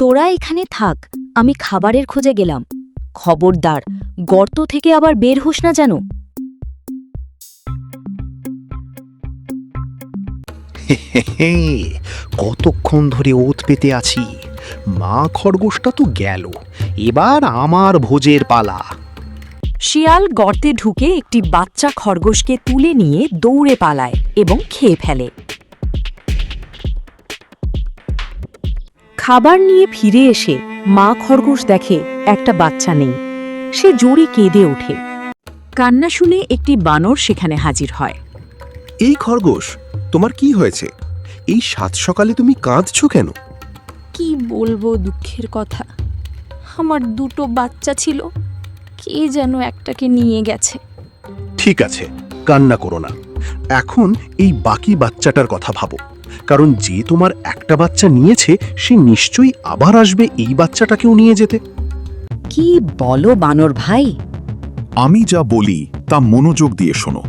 তোরা এখানে থাক, আমি খাবারের খোঁজে গেলাম। খবরদার, গর্ত থেকে আবার বের হোস না যেন। হে, কতক্ষণ ধরে ওত পেতে আছি। মা খরগোশটা তো গেল, এবার আমার ভোজের পালা। শিয়াল গর্তে ঢুকে একটি বাচ্চা খরগোশকে তুলে নিয়ে দৌড়ে পালায় এবং খেয়ে ফেলে। খাবার নিয়ে ফিরে এসে মা খরগোশ দেখে একটা বাচ্চা নেই। সে জোরে কেঁদে ওঠে। কান্না শুনে একটি বানর সেখানে হাজির হয়। এই খরগোশ, তোমার কি হয়েছে? এই সাত সকালে তুমি কাঁদছো কেন? কি বলবো দুঃখের কথা, আমার দুটো বাচ্চা ছিল, কে যেন একটাকে নিয়ে গেছে। ঠিক আছে, কান্না করো না। এখন এই বাকি বাচ্চাটার কথা ভাবো, কারণ যে তোমার একটা বাচ্চা নিয়েছে সে নিশ্চয়ই আবার আসবে এই বাচ্চাটাকেও নিয়ে যেতে। কি বলো বানর ভাই? আমি যা বলি তা মনোযোগ দিয়ে শোনো।